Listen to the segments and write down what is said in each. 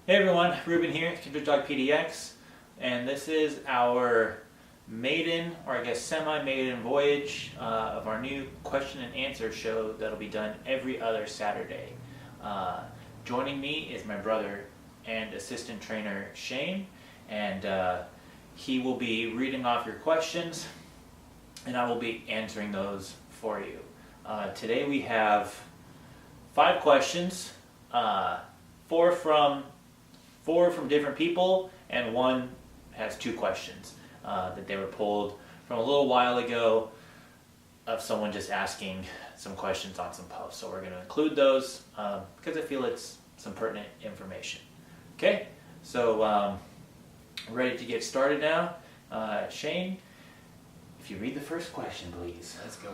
Hey everyone, Ruben here, Kindred Dog PDX, and this is our maiden, or I guess semi-maiden voyage of our new question and answer show that'll be done every other Saturday. Joining me is my brother and assistant trainer Shane, and he will be reading off your questions, and I will be answering those for you. Today we have 5 questions, four from different people, and one has 2 questions that they were pulled from a little while ago of someone just asking some questions on some posts. So we're going to include those because I feel it's some pertinent information. Okay, so ready to get started now. Shane, if you read the first question, please. Let's go.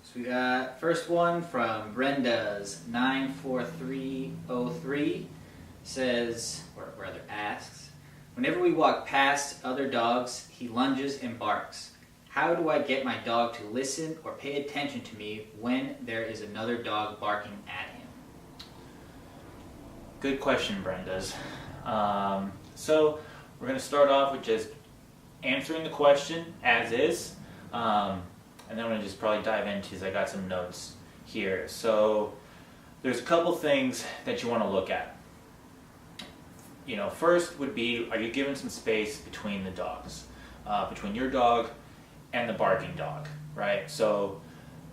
So we got first one from Brenda's 94303 says, or rather asks, whenever we walk past other dogs, he lunges and barks. How do I get my dog to listen or pay attention to me when there is another dog barking at him? Good question, Brenda's. So we're going to start off with just answering the question as is. And then I'm going to just probably dive into, because I got some notes here. So there's a couple things that you want to look at. You know, first would be, are you giving some space between the dogs? Between your dog and the barking dog, right? So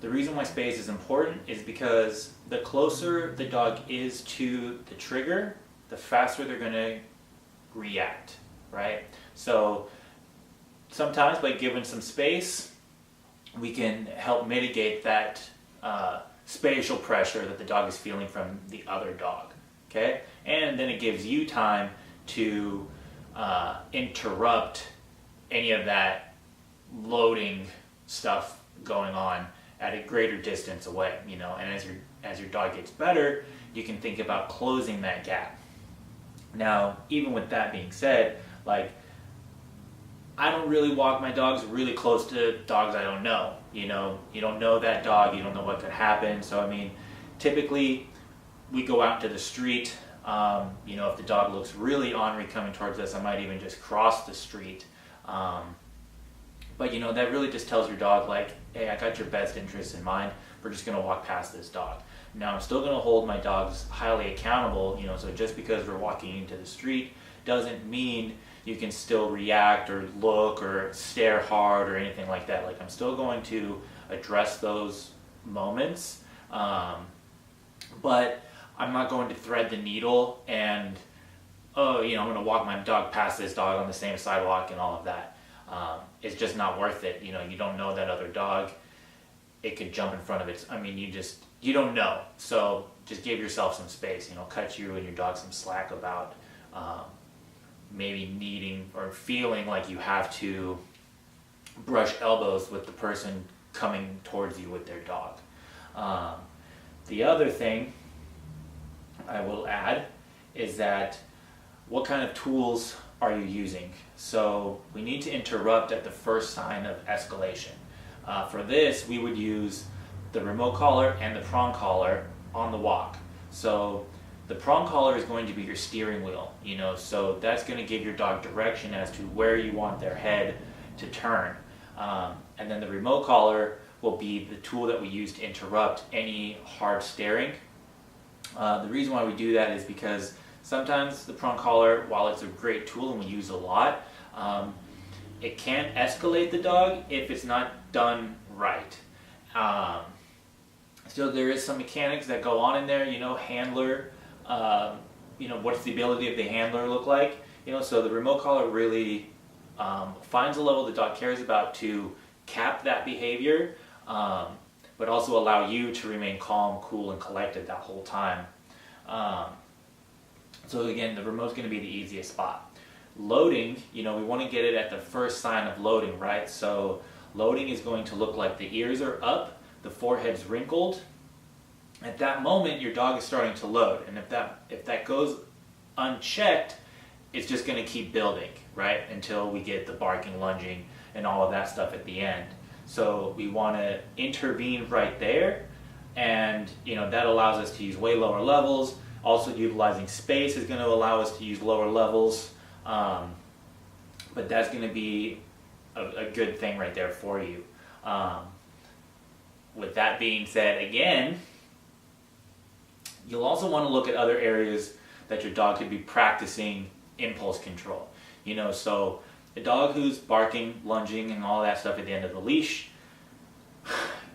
the reason why space is important is because the closer the dog is to the trigger, the faster they're going to react, right? So sometimes by giving some space, we can help mitigate that spatial pressure that the dog is feeling from the other dog, okay? And then it gives you time to interrupt any of that loading stuff going on at a greater distance away, you know? And as your dog gets better, you can think about closing that gap. Now, even with that being said, like, I don't really walk my dogs really close to dogs I don't know. You know, you don't know that dog, you don't know what could happen. So, I mean, typically we go out to the street. You know, if the dog looks really ornery coming towards us, I might even just cross the street. But, you know, that really just tells your dog, like, hey, I got your best interests in mind. We're just going to walk past this dog. Now, I'm still going to hold my dogs highly accountable, you know, so just because we're walking into the street doesn't mean you can still react or look or stare hard or anything like that. Like, I'm still going to address those moments, but I'm not going to thread the needle and, oh, you know, I'm going to walk my dog past this dog on the same sidewalk and all of that. It's just not worth it. You know, you don't know that other dog. It could jump in front of it. I mean, you don't know. So just give yourself some space, you know, cut you and your dog some slack about maybe needing or feeling like you have to brush elbows with the person coming towards you with their dog. The other thing I will add is that what kind of tools are you using? So we need to interrupt at the first sign of escalation. For this, we would use the remote collar and the prong collar on the walk. So the prong collar is going to be your steering wheel, you know, so that's going to give your dog direction as to where you want their head to turn. And then the remote collar will be the tool that we use to interrupt any hard staring. The reason why we do that is because sometimes the prong collar, while it's a great tool and we use a lot, it can escalate the dog if it's not done right. So there is some mechanics that go on in there, you know, handler, you know, what's the ability of the handler look like? You know, so the remote collar really finds a level the dog cares about to cap that behavior, but also allow you to remain calm, cool, and collected that whole time. So again, the remote's going to be the easiest spot. Loading, you know, we want to get it at the first sign of loading, right? So loading is going to look like the ears are up, the forehead's wrinkled. At that moment, your dog is starting to load, and if that goes unchecked, it's just going to keep building, right? Until we get the barking, lunging, and all of that stuff at the end. So we want to intervene right there and that allows us to use way lower levels. Also, utilizing space is going to allow us to use lower levels, but that's going to be a good thing right there for you. With that being said, again, you'll also want to look at other areas that your dog could be practicing impulse control. So a dog who's barking, lunging, and all that stuff at the end of the leash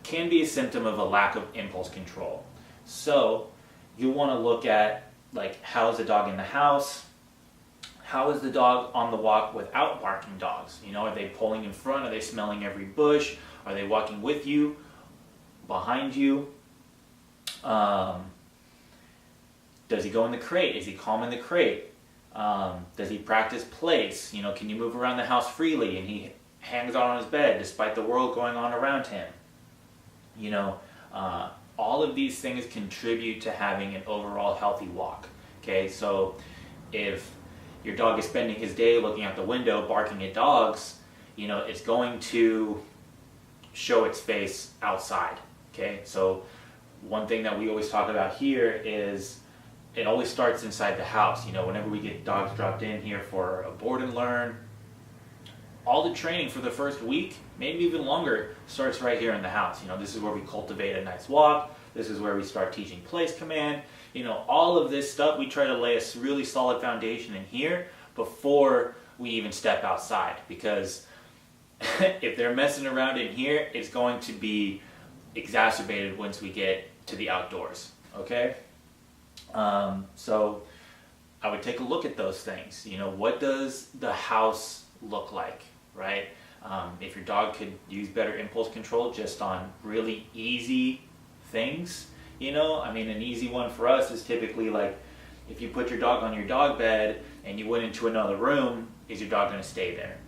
can be a symptom of a lack of impulse control. So you want to look at, like, how is the dog in the house? How is the dog on the walk without barking dogs? Are they pulling in front? Are they smelling every bush? Are they walking with you, behind you? Does he go in the crate? Is he calm in the crate? Does he practice place? Can you move around the house freely and he hangs out on his bed despite the world going on around him? All of these things contribute to having an overall healthy walk. Okay, so if your dog is spending his day looking out the window barking at dogs, it's going to show its face outside. Okay, so one thing that we always talk about here is it always starts inside the house. Whenever we get dogs dropped in here for a board and learn, all the training for the first week, maybe even longer, starts right here in the house. This is where we cultivate a nice walk. This is where we start teaching place command. All of this stuff, we try to lay a really solid foundation in here before we even step outside. Because if they're messing around in here, it's going to be exacerbated once we get to the outdoors. Okay? So I would take a look at those things. What does the house look like, right? If your dog could use better impulse control just on really easy things, an easy one for us is typically like, if you put your dog on your dog bed and you went into another room, is your dog going to stay there?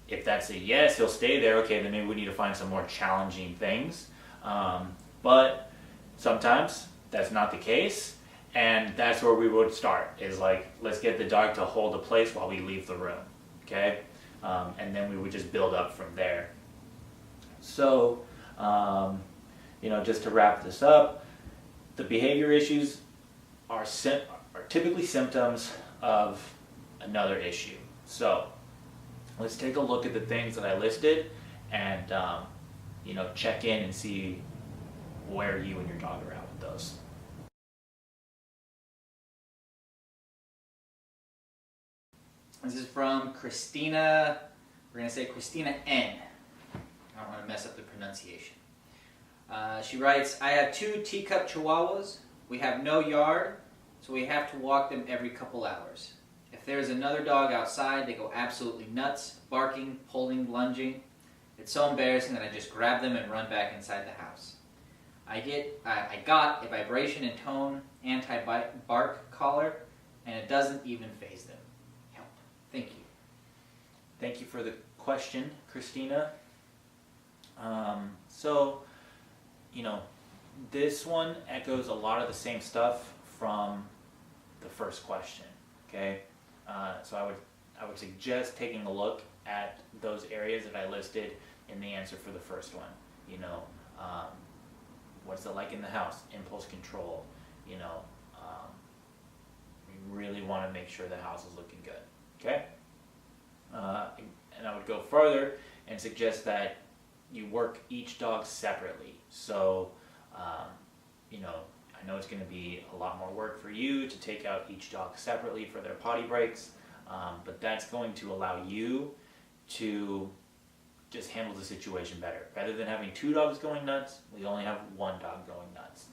If that's a yes, he'll stay there. Okay, then maybe we need to find some more challenging things. But sometimes that's not the case, and that's where we would start, is like, let's get the dog to hold a place while we leave the room. Okay, and then we would just build up from there. So just to wrap this up, the behavior issues are typically symptoms of another issue. So let's take a look at the things that I listed and check in and see where you and your dog are at with those. This is from Christina. We're going to say Christina N. I don't want to mess up the pronunciation. She writes, I have 2 teacup chihuahuas. We have no yard, so we have to walk them every couple hours. If there's another dog outside, they go absolutely nuts, barking, pulling, lunging. It's so embarrassing that I just grab them and run back inside the house. I got a vibration and tone anti-bark collar, and it doesn't even faze them. Help. Thank you. Thank you for the question, Christina. This one echoes a lot of the same stuff from the first question. Okay, so I would suggest taking a look at those areas that I listed in the answer for the first one. What's it like in the house? Impulse control. We really want to make sure the house is looking good. Okay, and I would go further and suggest that you work each dog separately. So, I know it's going to be a lot more work for you to take out each dog separately for their potty breaks, but that's going to allow you to just handle the situation better. Rather than having 2 dogs going nuts, we only have 1 dog going nuts.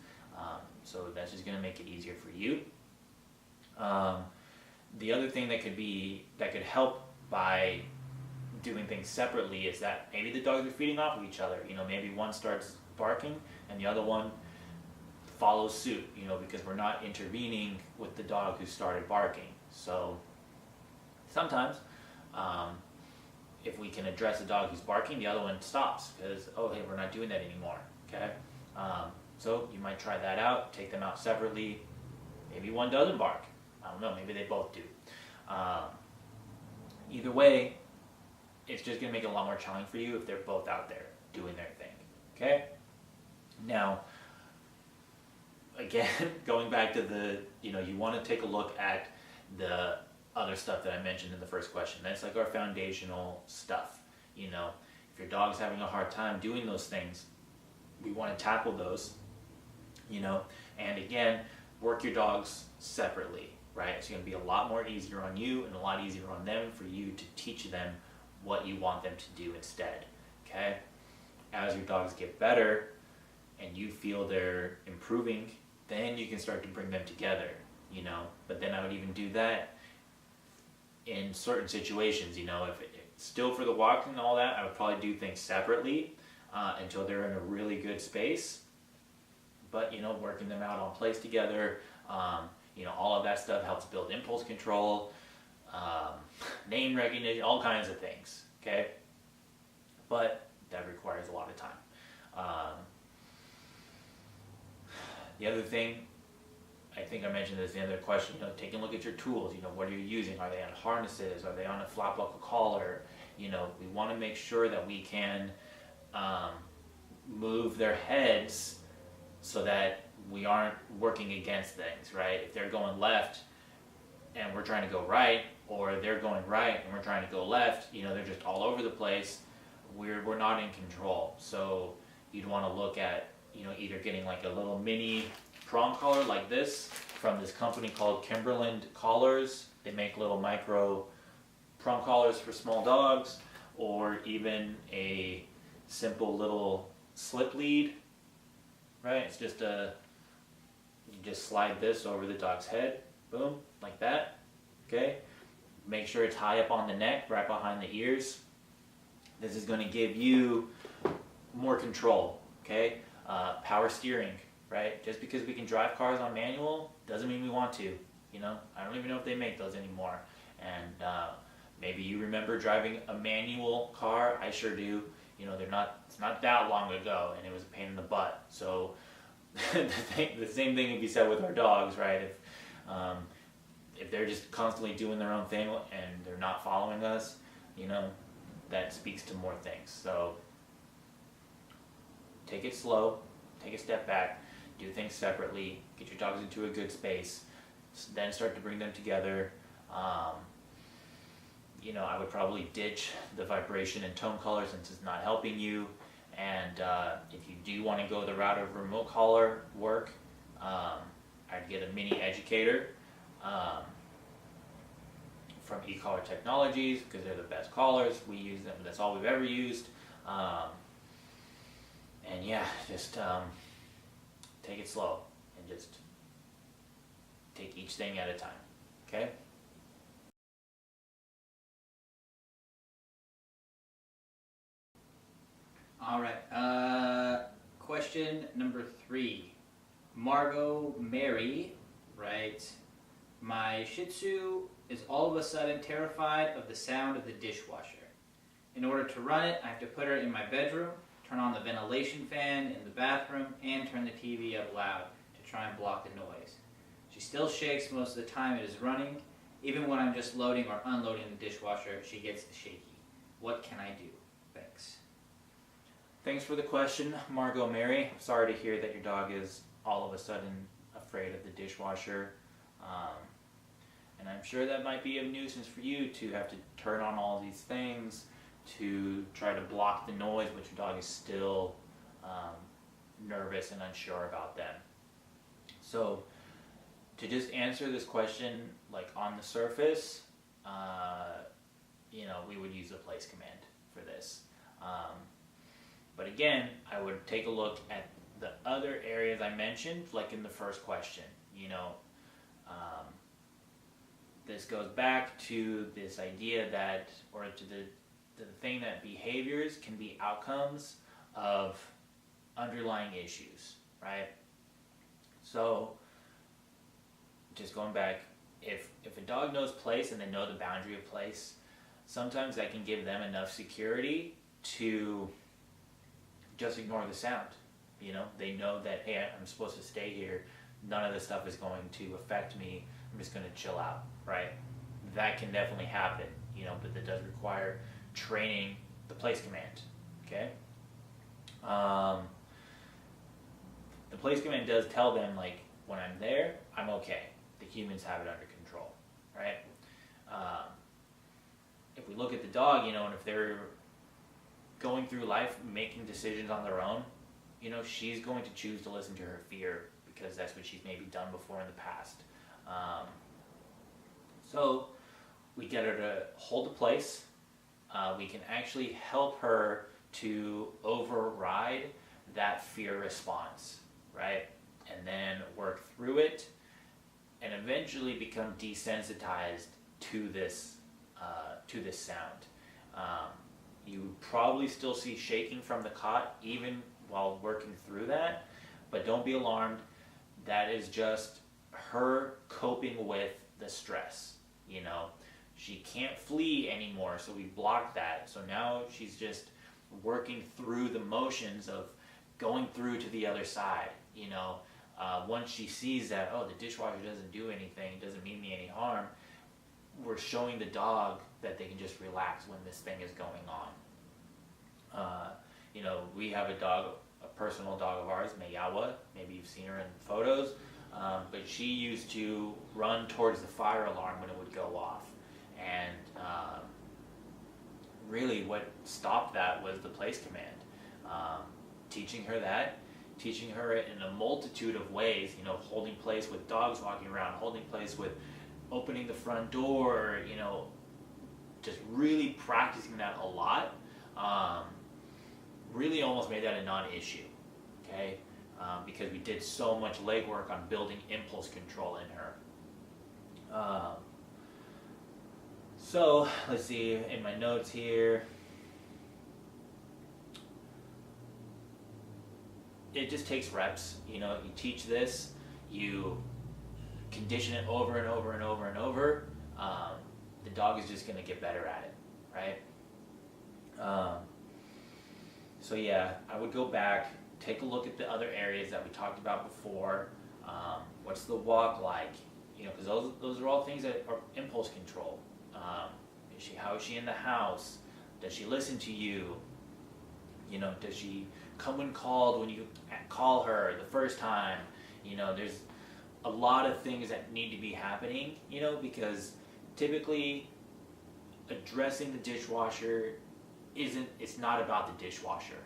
So that's just going to make it easier for you. The other thing that could help by doing things separately is that maybe the dogs are feeding off of each other. Maybe one starts barking and the other one follows suit, because we're not intervening with the dog who started barking. So sometimes if we can address a dog who's barking, the other one stops because, oh, hey, we're not doing that anymore. Okay, so you might try that out, take them out separately. Maybe one doesn't bark. I don't know, maybe they both do. Either way, it's just going to make it a lot more challenging for you if they're both out there doing their thing. Okay? Now, again, going back to the, you want to take a look at the other stuff that I mentioned in the first question. That's like our foundational stuff. If your dog's having a hard time doing those things, we want to tackle those, and again, work your dogs separately, right? It's going to be a lot more easier on you and a lot easier on them for you to teach them what you want them to do instead, okay? As your dogs get better and you feel they're improving, then you can start to bring them together, but then I would even do that in certain situations, if it's still for the walk and all that, I would probably do things separately until they're in a really good space. But, working them out on plays together, all of that stuff helps build impulse control, name recognition, all kinds of things, okay? But that requires a lot of time. The other thing, I think I mentioned this in the other question, taking a look at your tools, what are you using? Are they on harnesses? Are they on a flat buckle collar? We want to make sure that we can move their heads so that we aren't working against things, right? If they're going left and we're trying to go right, or they're going right and we're trying to go left, they're just all over the place, we're not in control. So you'd want to look at, either getting like a little mini prong collar like this from this company called Kimberland Collars. They make little micro prong collars for small dogs, or even a simple little slip lead, right? It's just you just slide this over the dog's head, boom, like that, okay? Make sure it's high up on the neck, right behind the ears. This is going to give you more control, okay? Power steering, right? Just because we can drive cars on manual doesn't mean we want to, I don't even know if they make those anymore. And maybe you remember driving a manual car. I sure do. It's not that long ago, and it was a pain in the butt. So the same thing would be said with our dogs, right? If they're just constantly doing their own thing and they're not following us, that speaks to more things. So take it slow, take a step back, do things separately, get your dogs into a good space, then start to bring them together. I would probably ditch the vibration and tone collar since it's not helping you. And if you do want to go the route of remote collar work, I'd get a mini educator from e-collar technologies, because they're the best collars. We use them. That's all we've ever used. And yeah, just take it slow and just take each thing at a time, okay? All right. Question number 3. Margot Mary writes, my Shih Tzu is all of a sudden terrified of the sound of the dishwasher. In order to run it, I have to put her in my bedroom, turn on the ventilation fan in the bathroom, and turn the TV up loud to try and block the noise. She still shakes most of the time it is running. Even when I'm just loading or unloading the dishwasher, she gets shaky. What can I do? Thanks. Thanks for the question, Margot Mary. I'm sorry to hear that your dog is all of a sudden afraid of the dishwasher. And I'm sure that might be a nuisance for you to have to turn on all these things to try to block the noise, but your dog is still nervous and unsure about them. So to just answer this question, like on the surface, we would use a place command for this. But again, I would take a look at the other areas I mentioned, like in the first question. This goes back to this idea that, or to the thing that behaviors can be outcomes of underlying issues, right? So, just going back, if a dog knows place and they know the boundary of place, sometimes that can give them enough security to just ignore the sound. They know that, hey, I'm supposed to stay here. None of this stuff is going to affect me. I'm just going to chill out, right? That can definitely happen, but that does require training the place command, okay? The place command does tell them, like, when I'm there, I'm okay. The humans have it under control, right? If we look at the dog, and if they're going through life making decisions on their own, she's going to choose to listen to her fear because that's what she's maybe done before in the past. So we get her to hold the place. We can actually help her to override that fear response, right? And then work through it and eventually become desensitized to this sound. You would probably still see shaking from the cot even while working through that, but don't be alarmed. That is just her coping with the stress. She can't flee anymore, so we blocked that. So now she's just working through the motions of going through to the other side. Once she sees that, oh, the dishwasher doesn't do anything, doesn't mean me any harm, we're showing the dog that they can just relax when this thing is going on. We have a dog, a personal dog of ours, Mayawa. Maybe you've seen her in photos, but she used to run towards the fire alarm when it would go off. And really what stopped that was the place command. Teaching her it in a multitude of ways, holding place with dogs walking around, holding place with opening the front door, just really practicing that a lot, really almost made that a non-issue, okay? Because we did so much legwork on building impulse control in her. So, let's see, in my notes here, it just takes reps. You teach this, you condition it over and over and over and over. The dog is just going to get better at it, right? So yeah, I would go back, take a look at the other areas that we talked about before. What's the walk like? Because those are all things that are impulse control. How is she in the house? Does she listen to you? Does she come when called when you call her the first time? There's a lot of things that need to be happening, because typically addressing the dishwasher it's not about the dishwasher,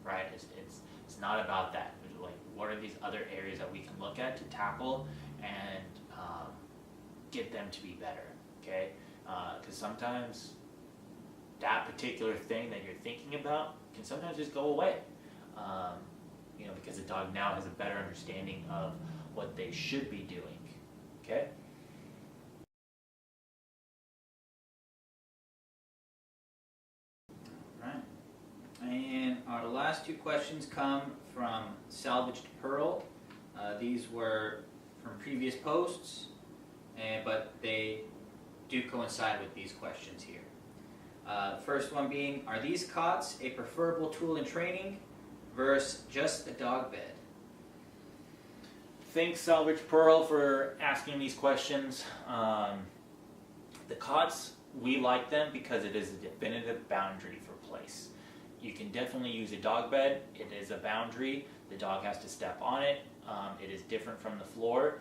right? It's not about that. It's like, what are these other areas that we can look at to tackle and get them to be better, okay? Because sometimes that particular thing that you're thinking about can sometimes just go away, because the dog now has a better understanding of what they should be doing, okay? All right. And our last two questions come from Salvaged Pearl. These were from previous posts, but they do coincide with these questions here. The first one being, are these cots a preferable tool in training versus just a dog bed? Thanks, Salvage Pearl, for asking these questions. The cots, we like them because it is a definitive boundary for place. You can definitely use a dog bed. It is a boundary. The dog has to step on it. It is different from the floor,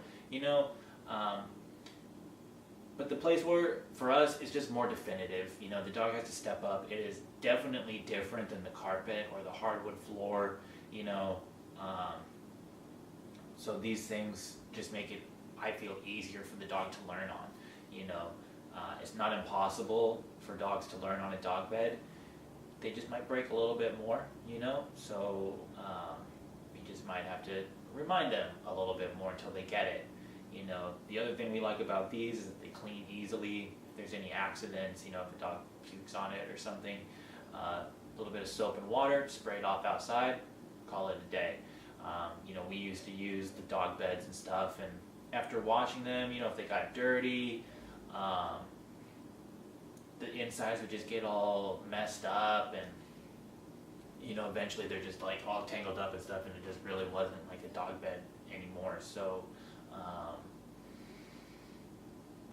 but the place for us, is just more definitive. The dog has to step up. It is definitely different than the carpet or the hardwood floor, so these things just make it, I feel, easier for the dog to learn on. It's not impossible for dogs to learn on a dog bed. They just might break a little bit more, so we just might have to remind them a little bit more until they get it. The other thing we like about these is that they clean easily. If there's any accidents, if a dog pukes on it or something, a little bit of soap and water, spray it off outside, call it a day. We used to use the dog beds and stuff, and after washing them, if they got dirty, the insides would just get all messed up, and eventually they're just like all tangled up and stuff, and it just really wasn't like a dog bed anymore. So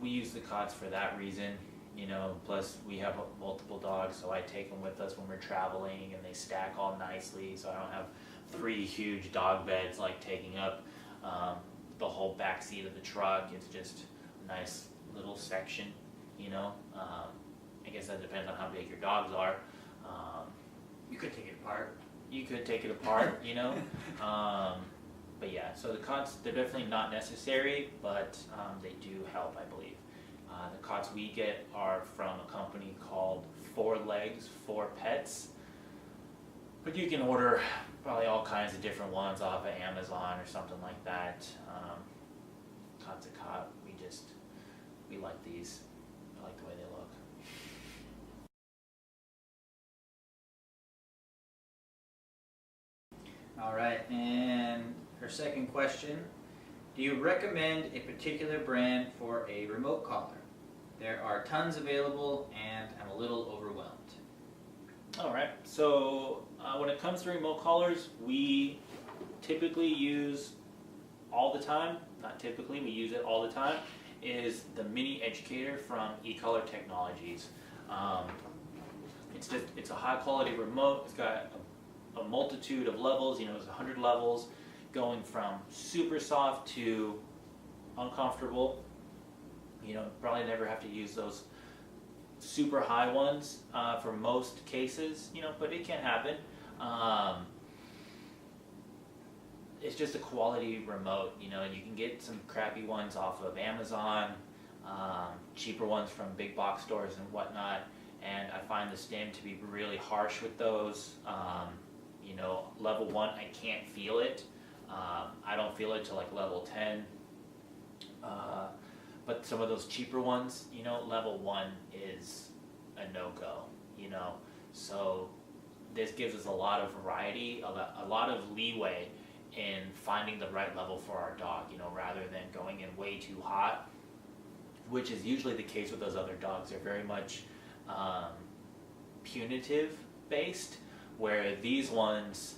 we use the cots for that reason. You know, plus we have multiple dogs, so I take them with us when we're traveling, and they stack all nicely. So I don't have 3 huge dog beds like taking up the whole back seat of the truck. It's just a nice little section. You know, I guess that depends on how big your dogs are. You could take it apart. You could take it apart, you know. But yeah, so the cots, they're definitely not necessary, but they do help, I believe. The cots we get are from a company called 4 Legs, 4 Pets. But you can order probably all kinds of different ones off of Amazon or something like that. Cot's a cot. We like these. I like the way they look. All right, and her second question, do you recommend a particular brand for a remote collar? There are tons available and I'm a little overwhelmed. Alright, so when it comes to remote collars, we typically use all the time, not typically, we use it all the time, is the Mini Educator from eCollar Technologies. It's a high quality remote. It's got a multitude of levels, you know, it's 100 levels, going from super soft to uncomfortable. You know, probably never have to use those super high ones for most cases, you know, but it can happen. It's just a quality remote, you know, and you can get some crappy ones off of Amazon, cheaper ones from big box stores and whatnot, and I find the stim to be really harsh with those. You know, level 1, I can't feel it. I don't feel it till like level 10. But some of those cheaper ones, you know, level 1 is a no-go, you know. So this gives us a lot of variety, a lot of leeway in finding the right level for our dog, you know, rather than going in way too hot, which is usually the case with those other dogs. They're very much punitive based, where these ones,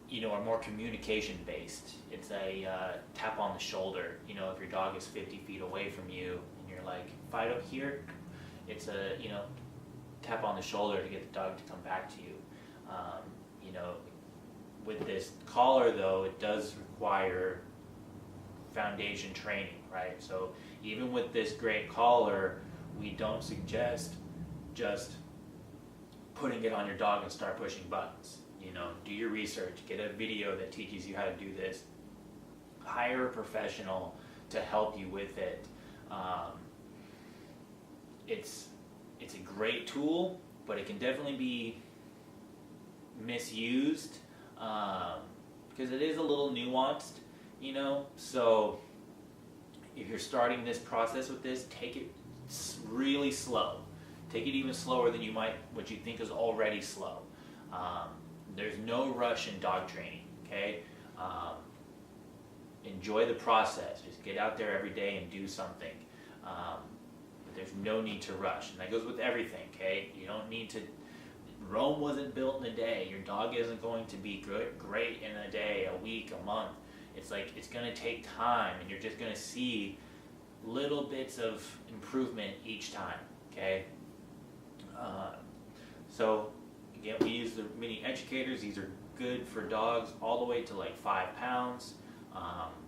you know, are more communication based. It's a tap on the shoulder. You know, if your dog is 50 feet away from you and you're like, fight up here, it's a, you know, tap on the shoulder to get the dog to come back to you. You know, with this collar though, it does require foundation training, right? So even with this great collar, we don't suggest just putting it on your dog and start pushing buttons. You know, do your research, get a video that teaches you how to do this, hire a professional to help you with it. It's a great tool, but it can definitely be misused because it is a little nuanced, you know. So if you're starting this process with this, take it really slow. Take it even slower than what you think is already slow. There's no rush in dog training, okay? Enjoy the process. Just get out there every day and do something. There's no need to rush. And that goes with everything, okay? You don't need to... Rome wasn't built in a day. Your dog isn't going to be great in a day, a week, a month. It's like, it's going to take time, and you're just going to see little bits of improvement each time, okay? So again, we use the Mini Educators. These are good for dogs all the way to like 5 pounds.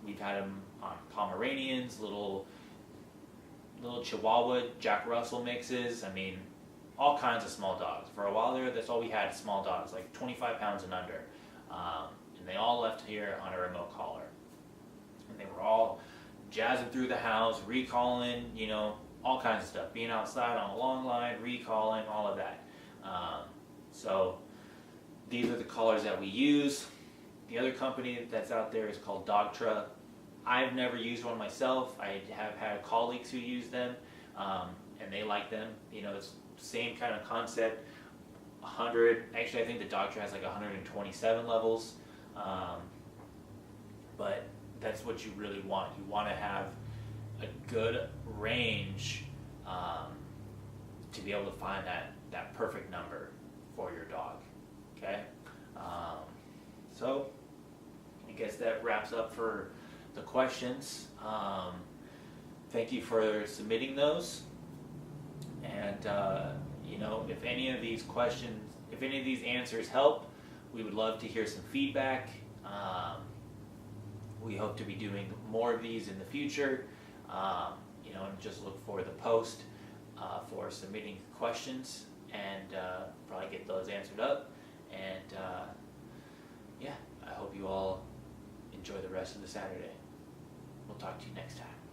We've had them on Pomeranians, little Chihuahua, Jack Russell mixes. I mean, all kinds of small dogs. For a while there, that's all we had, small dogs, like 25 pounds and under. And they all left here on a remote collar. And they were all jazzing through the house, recalling, you know, all kinds of stuff. Being outside on a long line, recalling, all of that. So these are the collars that we use. The other company that's out there is called Dogtra. I've never used one myself. I have had colleagues who use them, and they like them. You know, it's the same kind of concept. 100, actually I think the Dogtra has like 127 levels, but that's what you really want. You want to have a good range to be able to find that perfect number for your dog, okay? So I guess that wraps up for the questions. Thank you for submitting those, and And if any of these questions, if any of these answers help, we would love to hear some feedback. We hope to be doing more of these in the future. And just look for the post for submitting questions, and probably get those answered up. And I hope you all enjoy the rest of the Saturday. We'll talk to you next time.